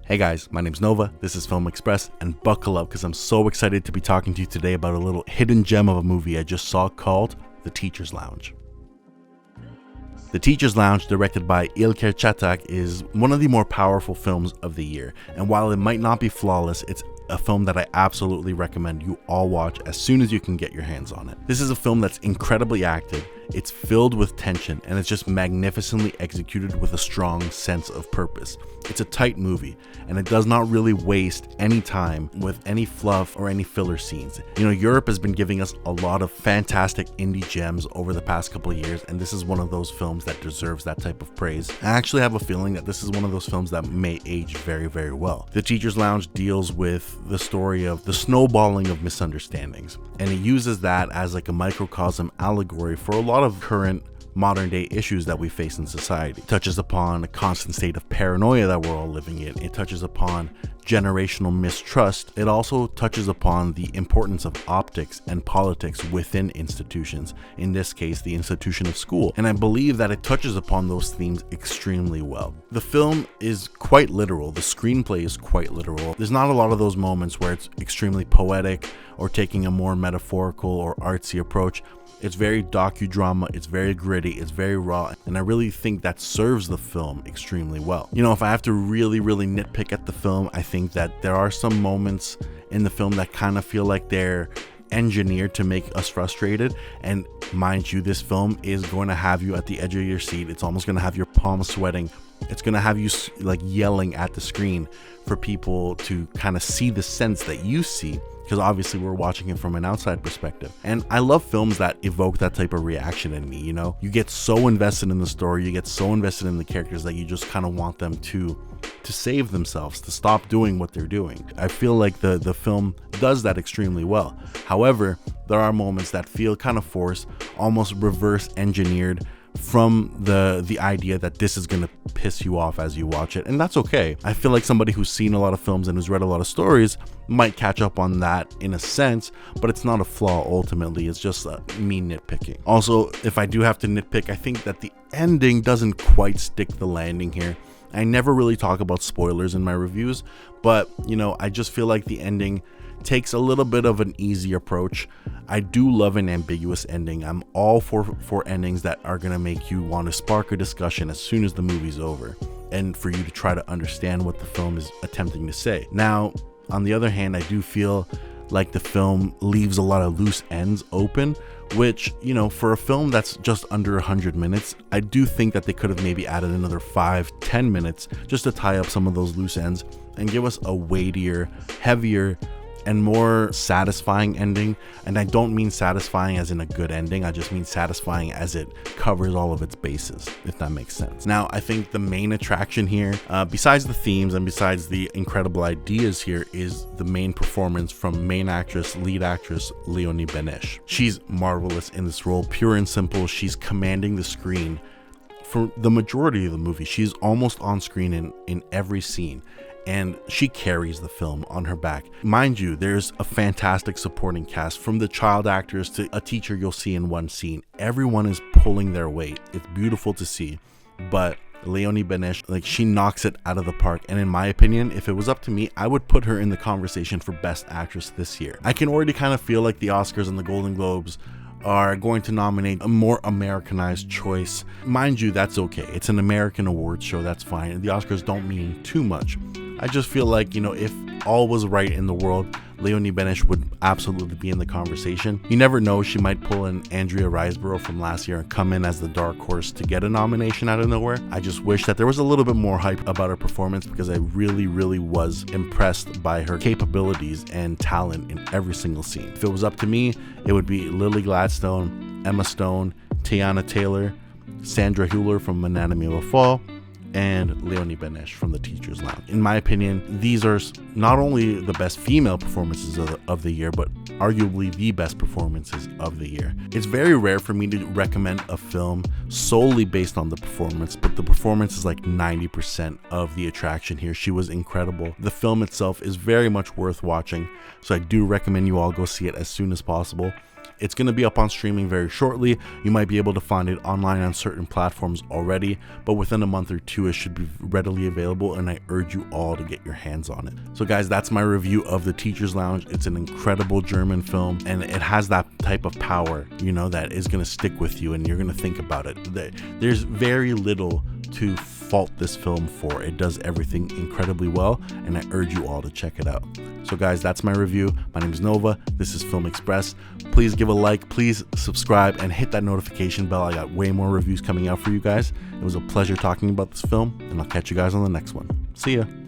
Hey guys, my name's Nova, this is Film Express, and buckle up because I'm so excited to be talking to you today about a little hidden gem of a movie I just saw called The Teacher's Lounge. The Teacher's Lounge, directed by İlker Çatak, is one of the more powerful films of the year, and while it might not be flawless, it's a film that I absolutely recommend you all watch as soon as you can get your hands on it. This is a film that's incredibly acted, it's filled with tension, and it's just magnificently executed with a strong sense of purpose. It's a tight movie, and it does not really waste any time with any fluff or any filler scenes. You know, Europe has been giving us a lot of fantastic indie gems over the past couple of years, and this is one of those films that deserves that type of praise. I actually have a feeling that this is one of those films that may age very, very well. The Teacher's Lounge deals with the story of the snowballing of misunderstandings, and it uses that as like a microcosm allegory for a lot of current modern day issues that we face in society. It touches upon a constant state of paranoia that we're all living in. It touches upon generational mistrust. It also touches upon the importance of optics and politics within institutions, in this case the institution of school, and I believe that it touches upon those themes extremely well. The film is quite literal, the screenplay is quite literal. There's not a lot of those moments where it's extremely poetic or taking a more metaphorical or artsy approach. It's very docudrama, it's very gritty, it's very raw, and I really think that serves the film extremely well. You know, if I have to really nitpick at the film, I think that there are some moments in the film that kind of feel like they're engineered to make us frustrated, and mind you, this film is going to have you at the edge of your seat. It's almost going to have your palms sweating. It's going to have you like yelling at the screen for people to kind of see the sense that you see, because obviously we're watching it from an outside perspective. And I love films that evoke that type of reaction in me. You know, you get so invested in the story, you get so invested in the characters that you just kind of want them to save themselves, to stop doing what they're doing. I feel like the film does that extremely well. However, there are moments that feel kind of forced, almost reverse engineered from the idea that this is going to piss you off as you watch it, and that's okay. I feel like somebody who's seen a lot of films and who's read a lot of stories might catch up on that in a sense, but it's not a flaw ultimately. It's just me nitpicking. Also, if I do have to nitpick, I think that the ending doesn't quite stick the landing here. I never really talk about spoilers in my reviews, but you know, I just feel like the ending takes a little bit of an easy approach. I do love an ambiguous ending. I'm all for endings that are going to make you want to spark a discussion as soon as the movie's over, and for you to try to understand what the film is attempting to say. Now, on the other hand, I do feel like the film leaves a lot of loose ends open, which, you know, for a film that's just under 100 minutes, I do think that they could have maybe added another 5-10 minutes just to tie up some of those loose ends and give us a weightier, heavier, and more satisfying ending. And I don't mean satisfying as in a good ending, I just mean satisfying as it covers all of its bases, if that makes sense. Now, I think the main attraction here, besides the themes and besides the incredible ideas here, is the main performance from lead actress Leoni Benesch. She's marvelous in this role, pure and simple. She's commanding the screen for the majority of the movie. She's almost on screen in every scene, and she carries the film on her back. Mind you, there's a fantastic supporting cast, from the child actors to a teacher you'll see in one scene. Everyone is pulling their weight. It's beautiful to see, but Leoni Benesch, like, she knocks it out of the park, and in my opinion, if it was up to me, I would put her in the conversation for Best Actress this year. I can already kind of feel like the Oscars and the Golden Globes are going to nominate a more Americanized choice. Mind you, that's okay. It's an American awards show, that's fine. The Oscars don't mean too much. I just feel like, you know, if all was right in the world, Leoni Benesch would absolutely be in the conversation. You never know, she might pull an Andrea Riseborough from last year and come in as the dark horse to get a nomination out of nowhere. I just wish that there was a little bit more hype about her performance, because I really was impressed by her capabilities and talent in every single scene. If it was up to me, it would be Lily Gladstone, Emma Stone, Tiana Taylor, Sandra Hüller from Anatomy of a Fall, and Leoni Benesch from The Teacher's Lounge. In my opinion, these are not only the best female performances of the year, but arguably the best performances of the year. It's very rare for me to recommend a film solely based on the performance, but the performance is like 90% of the attraction here. She was incredible. The film itself is very much worth watching, so I do recommend you all go see it as soon as possible. It's going to be up on streaming very shortly. You might be able to find it online on certain platforms already, but within a month or two it should be readily available, and I urge you all to get your hands on it. So guys, that's my review of The Teacher's Lounge. It's an incredible German film, and it has that type of power, you know, that is going to stick with you and you're going to think about it. There's very little to fault this film for. It does everything incredibly well, and I urge you all to check it out. So guys, that's my review. My name is Nova. This is Film Express. Please give a like, please subscribe, and hit that notification bell. I got way more reviews coming out for you guys. It was a pleasure talking about this film, and I'll catch you guys on the next one. See ya.